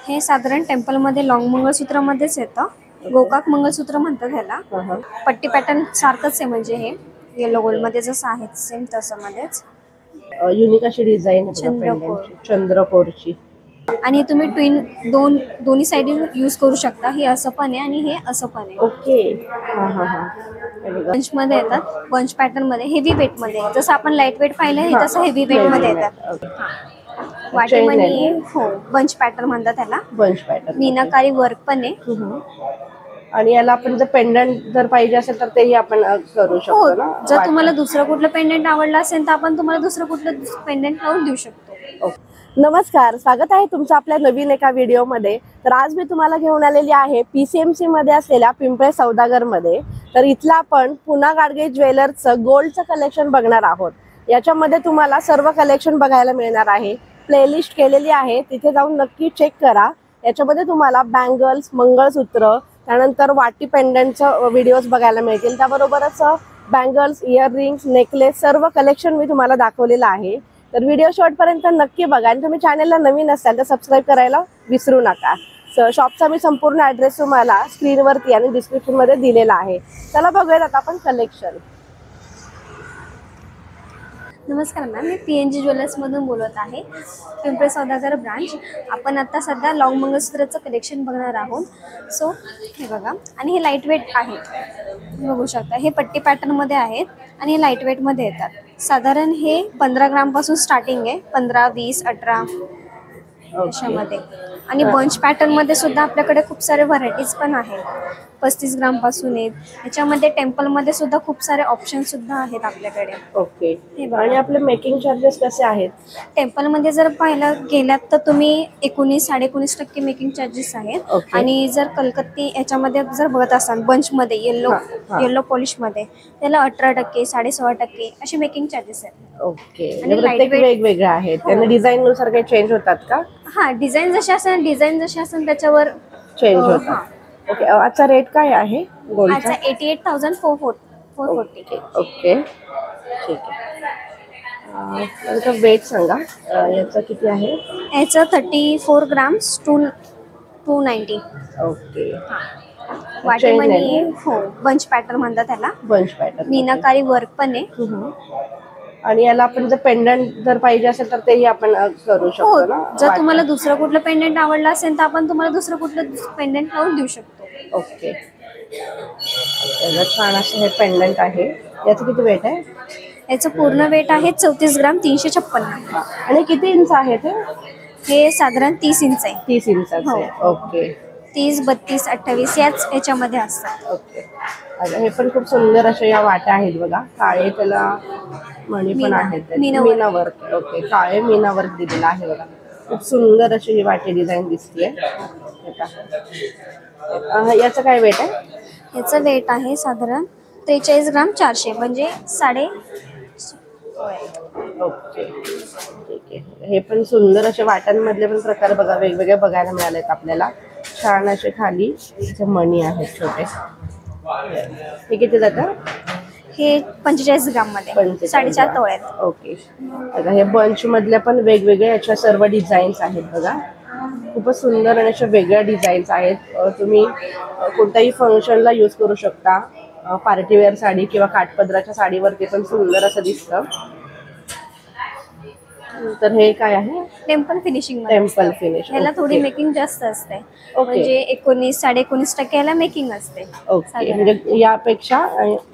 हे साधारण टेम्पल मध्ये लॉंग मंगळसूत्र मध्येच येतं. गोकाक मंगळसूत्र म्हणतात ह्याला. पट्टी पॅटर्न सारखंच आहे, म्हणजे हे येलो गोल्ड मध्ये जसं आहे सेम तसं मध्येच. युनिक अशी डिझाइन चंद्रकोरची. आणि तुम्ही दोन्ही साइड यूज करू शकता. हे असं पण आहे आणि हे असं पण आहे. ओके. बंच मध्ये येतात, बंच पॅटर्न मध्ये, हेवी वेट मध्ये. जसं आपण लाईट वेट पाहिलं हे तसं हेवी वेट मध्ये येतात. वाटीमणी हो, बंच पॅटर्न म्हणतात त्याला. बंच पॅटर्न मीनाकारी वर्क पण आहे. आणि याला आपण जर पेंडंट जर पाहिजे असेल तर तेही आपण करू शकतो ना. जर तुम्हाला दुसरं कुठलं पेंडंट आवडलं असेल तर आपण तुम्हाला दुसरं कुठलं पेंडंट लावून देऊ शकतो. नमस्कार, स्वागत आहे तुमचं आपल्या नवीन एका व्हिडिओमध्ये. तर आज मी तुम्हाला घेऊन आलेली आहे PCMC मध्ये असलेल्या पिंपळे सौदागर मध्ये. तर इथलं आपण पुन्हा गाडगे ज्वेलर्सचं गोल्डचं कलेक्शन बघणार आहोत. याच्यामध्ये तुम्हाला सर्व कलेक्शन बघायला मिळणार आहे. प्लेलिस्ट केलेली आहे, तिथे जाऊन नक्की चेक करा. याच्यामध्ये तुम्हाला बँगल्स, मंगळसूत्र, त्यानंतर वाटी पेंडंटचं व्हिडिओज बघायला मिळतील. त्याबरोबरच बँगल्स, इयररिंग्स, नेकलेस सर्व कलेक्शन मी तुम्हाला दाखवलेलं आहे. तर व्हिडिओ शेवटपर्यंत नक्की बघा. आणि तुम्ही चॅनलला नवीन असाल तर सबस्क्राईब करायला विसरू नका. शॉपचा मी संपूर्ण ॲड्रेस तुम्हाला स्क्रीनवरती आणि डिस्क्रिप्शनमध्ये दिलेला आहे. चला बघूयात आता आपण कलेक्शन. नमस्कार मॅम, मी PNG ज्वेलर्समधून बोलत आहे, पिंपळे सौदागर ब्रांच. आपण आता सध्या लॉंग मंगळसूत्राचं कलेक्शन बघणार आहोत. सो हे बघा, आणि हे लाईट वेट आहेत, बघू शकता. हे पट्टी पॅटर्नमध्ये आहेत आणि हे लाईट वेटमध्ये येतात. साधारण हे 15 ग्रामपासून स्टार्टिंग आहे, 15, 20, 18 अशामध्ये. आणि बंच पॅटर्नमध्ये सुद्धा आपल्याकडे खूप सारे व्हरायटीज पण आहेत. 35 ग्रामपासून आहेत. याच्यामध्ये टेम्पलमध्ये सुद्धा खूप सारे ऑप्शन सुद्धा आहेत आपल्याकडे. ओके. आणि आपले मेकिंग चार्जेस कसे आहेत? टेम्पलमध्ये जर पाहायला गेलात तर तुम्ही 19-19.5% मेकिंग चार्जेस आहेत. आणि जर कलकत्ती याच्यामध्ये जर बघत असाल बंचमध्ये येलो पॉलिशमध्ये, त्याला 18%, 16.5% असे मेकिंग चार्जेस आहेत. ओके. आणि प्रत्येक वेगवेगळे आहेत. त्यांना डिझाइन नुसार काही चेंज होतात का? हा, डिझाईन जशी असेल त्याच्यावर चेंज होतात. ओके. आजचा रेट काय आहे गोल्डचा? 88,440. ओके, ठीक आहे. त्याचा वेट सांगा, याचा किती आहे? याचं 34 ग्राम्स 290. ओके. वाटीमणी हो, बंच पॅटर्न म्हणतात त्याला. बंच पॅटर्न, मीनाकारी वर्क पण आहे. आणि याला आपण जर पेंडंट जर पाहिजे असेल तर तेही आपण करू शकतो ना. जर तुम्हाला दुसरं कुठलं पेंडंट आवडलं असेल तर आपण तुम्हाला दुसरं कुठलं पेंडंट लावून देऊ शकतो. ओके. छान असं हे पेंडंट आहे. याचं किती वेट आहे? याचं पूर्ण वेट आहे 34 ग्राम 356. आणि किती इंच आहे ते? हे साधारण 30 इंच आहे. 30 इंचाचं आहे. ओके. 30, 32, 28 याच्यामध्ये असतात. ओके. हे पण खूप सुंदर अशा या वाट्या आहेत बघा. काळे त्याला मणी पण आहेत, मीना वर्क. ओके, काळे मीना वर्क दिलेला आहे बघा. खूप सुंदर अशी ही वाटी डिझाईन दिसते. याचं काय वेट आहे? याचं वेट आहे साधारण 43 ग्राम 400, म्हणजे 3.5. ओके, ठीक आहे. हे पण सुंदर असे वाट्यांमधले पण प्रकार बघा वेगवेगळे बघायला मिळालेत आपल्याला. छान असे खाली मणी आहेत छोटे. हे किती जातं? हे 45 ग्राम मध्ये 4.5 तोळ्यात. ओके. बघा, हे बंच मधल्या पण वेगवेगळे याच्या सर्व डिझाईन्स आहेत बघा. खूपच सुंदर आणि अशा वेगळ्या डिझाईन्स आहेत. तुम्ही कोणत्याही फंक्शनला यूज करू शकता. पार्टीवेअर साडी किंवा काठपदराच्या साडीवरती पण सुंदर असं दिसतं. तर हे काय आहे? Temple finishing. Temple finish. याला थोडी मेकिंग जास्त असते, म्हणजे 19-19.5% याला मेकिंग असते. ओके, म्हणजे यापेक्षा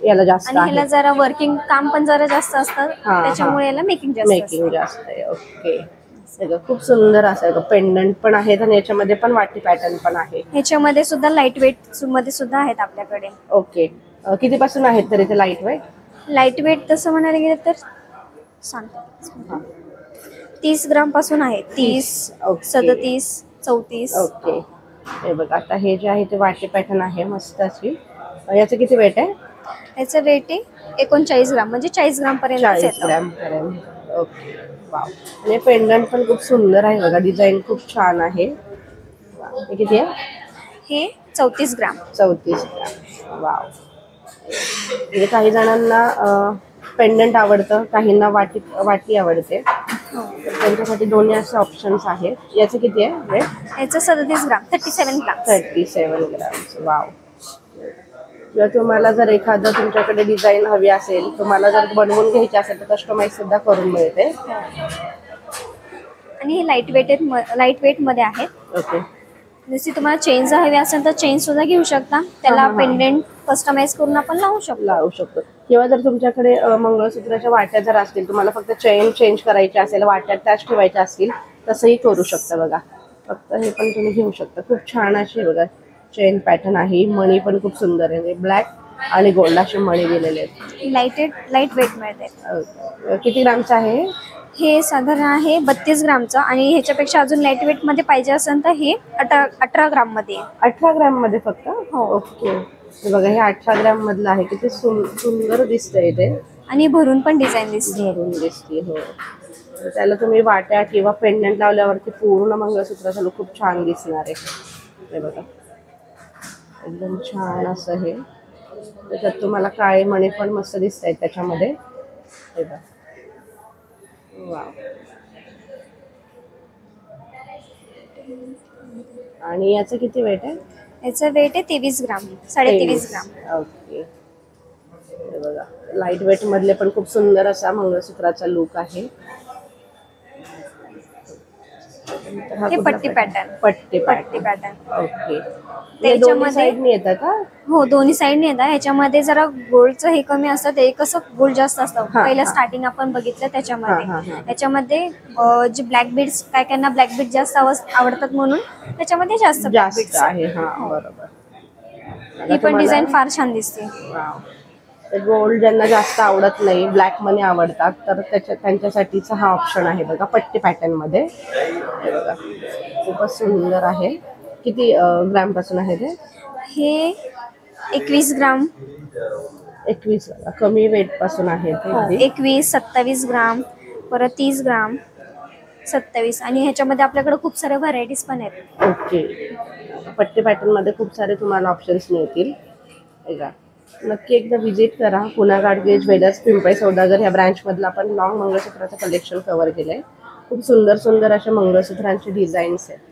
याला जास्त आहे. आणि याला जरा वर्किंग काम पण जरा जास्त असतं, त्याच्यामुळे याला मेकिंग जास्त आहे. ओके. खूप सुंदर असं पेंडंट पण आहेत आणि याच्यामध्ये पण वाटी पॅटर्न पण आहे. ह्याच्यामध्ये सुद्धा लाईट वेट मध्ये सुद्धा आहेत आपल्याकडे. ओके. कितीपासून आहेत तरी ते लाईट वेट? लाईट वेट तसं म्हणायला गेलं तर सांगतो 30 ग्राम पासून आहे. 30, 37, 34. ओके. हे बघा, आता हे जे आहे ते वाटी पॅटर्न आहे मस्त अशी. याचं किती वेट आहे? याचं वेट आहे 39 ग्राम, म्हणजे 40 ग्राम पर्यंत. 40 ग्राम पर्यंत. ओके. वाव. आणि पेंडंट पण खूप सुंदर आहे बघा, डिझाईन खूप छान आहे. हे किती आहे? हे 34 ग्राम. 34 ग्राम. वाव. म्हणजे काही जणांना पेंडंट आवडतं, काहींना वाटी आवडते. हो. तर त्यांच्यासाठी दोन्ही असे ऑप्शन्स आहेत. याचे किती आहे रेट? याचं 37 ग्राम, 37 ग्राम. 37 ग्राम. वाव. किंवा तुम्हाला जर एखादं तुमच्याकडे डिझाईन हवी असेल, तुम्हाला जर बनवून घ्यायची असेल तर कस्टमाइज सुद्धा करून मिळते. आणि हे लाईट वेट मध्ये आहेत. ओके. जशी तुम्हाला चेन्स हवी असेल तर चेन सुद्धा घेऊ शकता. त्याला पेंडेंट कस्टमाइज करून आपण लावू शकतो. किंवा जर तुमच्याकडे मंगळसूत्राच्या वाट्या जर असतील, तुम्हाला फक्त चेन चेंज करायची असेल, वाट्या त्याच ठेवायच्या असतील, तसंही करू शकता बघा. फक्त हे पण तुम्ही घेऊ शकता. खूप छान अशी बघा चेन पॅटर्न आहे. मणी पण खूप सुंदर आहे. ब्लॅक आणि गोल्ड असे मणी दिलेले आहेत. लाईट वेट मिळते. किती ग्रामचं आहे हे? साधारण आहे 32 ग्रामचं. आणि ह्याच्यापेक्षा अजून लाईट वेट मध्ये पाहिजे असेल तर हे 18 ग्राम मध्ये आहे. 18 ग्राम मध्ये फक्त? हो. ओके. हे बघा हे 18 ग्राम मधलं आहे. किती सुंदर दिसतंय ते. आणि भरून पण डिझाईन दिसते. भरून दिसते. हो. त्याला तुम्ही वाट्या किंवा पेंडंट लावल्यावरती पूर्ण मंगळसूत्राचा लुक खूप छान दिसणार आहे. हे बघा एकदम छान असं हे. त्याच्यात तुम्हाला काळे मणी पण मस्त दिसत आहेत त्याच्यामध्ये. हे बघा. वाव. आणि याचं किती वेट आहे? याचं वेट आहे 23 ग्राम, 23.5 ग्राम. ओके. हे बघा लाईट वेट मधले पण खूप सुंदर असा मंगळसूत्राचा लुक आहे. हे पट्टी पॅटर्न. ओके. त्याच्यामध्ये साईडने येतं का? हो, दोन्ही साईडने येतात. ह्याच्यामध्ये जरा गोल्डचं हे कमी असतं. ते कसं गोल्ड जास्त असतं. पहिलं स्टार्टिंग आपण बघितलं त्याच्यामध्ये. त्याच्यामध्ये जे ब्लॅक बीड्स, काय कायना ब्लॅक बीड जास्त आवडतात म्हणून त्याच्यामध्ये जास्त आहे. हा बरोबर. ही पण डिझाईन फार छान दिसते. गोल्ड ज्यांना जास्त आवडत नाही, ब्लॅक मनी आवडतात, तर त्यांच्यासाठीचा हा ऑप्शन आहे बघा पट्टी पॅटर्न मध्ये. हे बघा खूपच सुंदर आहे. किती ग्राम पासून आहे ते? हे 21 ग्राम. 21. कमी वेट पासून आहे ते. 21, 27 ग्राम, परत 30 ग्राम, 27. आणि ह्याच्यामध्ये आपल्याकडे खूप साऱ्या व्हरायटीज पण आहेत. ओके. पट्टी पॅटर्न मध्ये खूप सारे तुम्हाला ऑप्शन्स मिळतील. नक्की एकदा विजिट करा. पुना गाडगे ज्वेलर्स, पिंपळे सौदागर ह्या ब्रँच मधलं आपण लॉंग मंगळसूत्राचं कलेक्शन कव्हर केलंय. खूप सुंदर सुंदर अशा मंगळसूत्रांचे डिझाईन्स आहेत.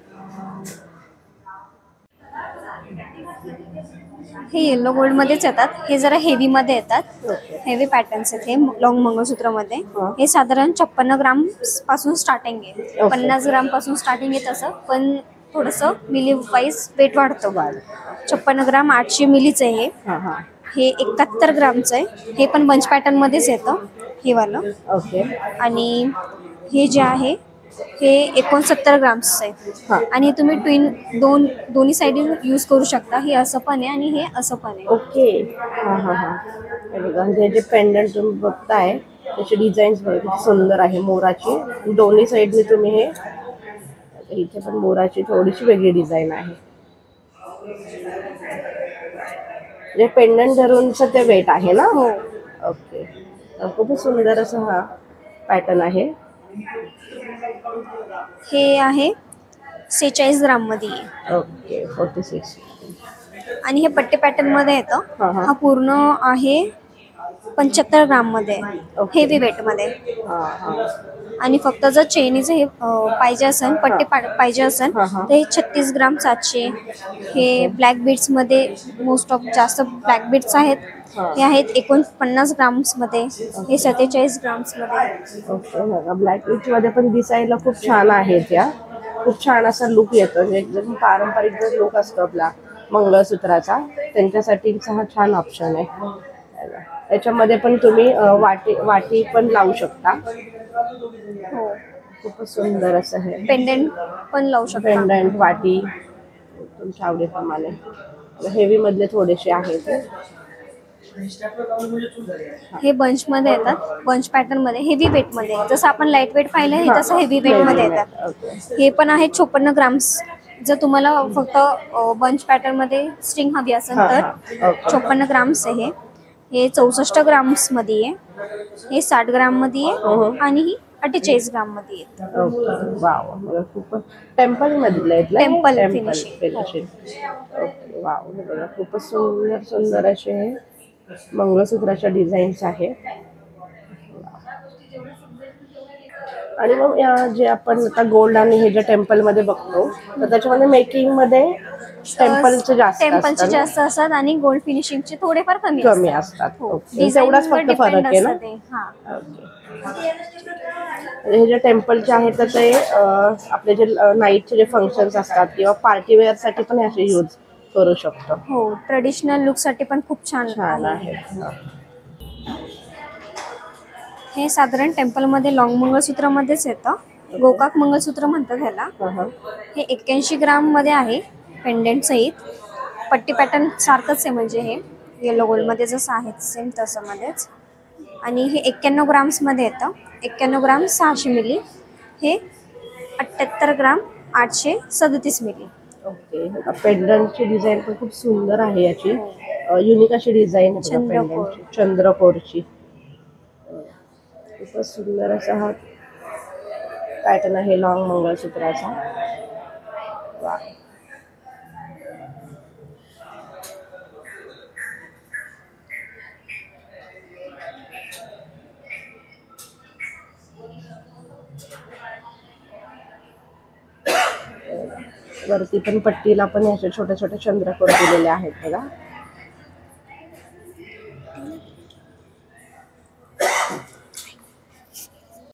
हे येलो गोल्ड मध्येच येतात. हे जरा हेवी मध्ये येतात. हेवी पॅटर्न्स आहेत हे लॉंग मंगळसूत्र मध्ये. हे साधारण 56 ग्राम पासून स्टार्टिंग आहे. 50 ग्राम पासून स्टार्टिंग आहे तसं, पण थोडंसं मिली वाईज वेट वाढतं. 56 ग्राम 800 मिलीचं आहे हे 71 ग्रामचं आहे. हे पण बंच पॅटर्न मध्येच येतं हे वालं. ओके. आणि हे जे आहे हे 69 ग्रामचं आहे. आणि तुम्ही दोन्ही साईडून यूज करू शकता. हे असं पण आहे आणि हे असं पण आहे. ओके. हे बघा जे पेंडंट तुम्ही बघताय त्याची डिझाईन्स बघा किती सुंदर आहे. मोराची दोन्ही साईडने तुम्ही हे. इथे पण मोराची थोडीशी वेगळी डिझाईन आहे. जे पेंडंट धरूनच ते वेट आहे ना? हो. ओके. खूप सुंदर असं हा पॅटर्न आहे. हे आहे 46 ग्राम मध्ये. ओके. 46. आणि हे पट्टे पॅटर्न मध्ये येतं. हा पूर्ण आहे 75 ग्राम मध्ये, हेवी वेट मध्ये. आणि फक्त जर चेनीचं हे पाहिजे असेल, पट्टे पाहिजे असेल तर हे 36 ग्राम 700. हे ब्लॅक बीड्स मध्ये मोस्ट ऑफ जास्त ब्लॅक बीड्स आहेत. हे आहेत 49 ग्राम्स मध्ये. हे 47 ग्राम्स मध्ये. ओके. ब्लॅक बीड्स मध्ये पण दिसायला खूप छान आहे. त्या खूप छान असा लुक येतो. एकदम पारंपरिक जो लुक असतो आपला मंगळसूत्राचा, त्यांच्यासाठीचा हा छान ऑप्शन आहे. याच्यामध्ये पण तुम्ही वाटी पण लावू शकता. हो. खूप सुंदर असं आहे. पेंडंट पण लावू शकता. पेंडंट, वाटी तुमच्या आवडीप्रमाणे. हेवी मधले थोडेसे आहेत. हे बंच मध्ये येतात. बंच पॅटर्न मध्ये हेवी वेट मध्ये. जसं आपण लाईट वेट पाहिलं हे तसं हेवी वेट मध्ये येतात. हे पण आहे 56 ग्राम्स. जर तुम्हाला फक्त बंच पॅटर्न मध्ये स्ट्रिंग हवी असेल तर 56 ग्राम्स आहे. हे 64 ग्राम्स मध्ये आहे. हे 60 ग्राम मध्ये आहे. आणि ही 48 ग्राम मध्ये येतं. वाव. खूप टेम्पल मधले टेम्पल फिनिशिंग. ओके. वाव. खूपच सुंदर सुंदर असे मंगळसूत्राच्या डिझाईन्स आहेत. आणि मग जे आपण आता गोल्ड आणि हे जे टेम्पल मध्ये बघतो तर त्याच्यामध्ये मेकिंग मध्ये टेम्पलचे जास्त टेम्पलचे असतात ना? जास्त असतात आणि गोल्ड फिनिशिंगचे थोडेफार कमी कमी असतात. असतात. हो, ओके, design तेवढाच वर फक्त depend फरक आहे ना? असतं ते. हा. ओके. हे जे टेम्पलचे आहेत तर ते आपले जे नाईटचे जे फंक्शन्स असतात किंवा पार्टी वेअर साठी पण असे यूज करू शकतो. हो, ट्रेडिशनल लुक साठी पण खूप छान छान आहे. आहे. हा. हे साधारण टेम्पल मध्ये लॉंग मंगळसूत्र मध्येच येतं. गोकाक मंगळसूत्र म्हणतात ह्याला. हा, हा. हे 81 ग्राम मध्ये आहे पेंडेंट सहित. पट्टी पॅटर्न सारखंच आहे, म्हणजे हे येलो गोल्ड मध्ये जसं आहे सेम तसं मध्येच. आणि हे 91 ग्राम्स मध्ये येतं. 91 ग्राम 600 मिली. हे 78 ग्राम 837 मिली. ओके. पेंडंटची डिझाईन पण खूप सुंदर आहे याची. हो. युनिक अशी डिझाईन आहे बघा चंद्रकोर. पेंडंटची. चंद्रकोरची. खूपच सुंदर असा हा पॅटर्न आहे लॉंग मंगळसूत्राचा. वा. वरती पण पट्टीला पण असे छोटे छोटे चंद्रकोर दिलेले आहेत बघा.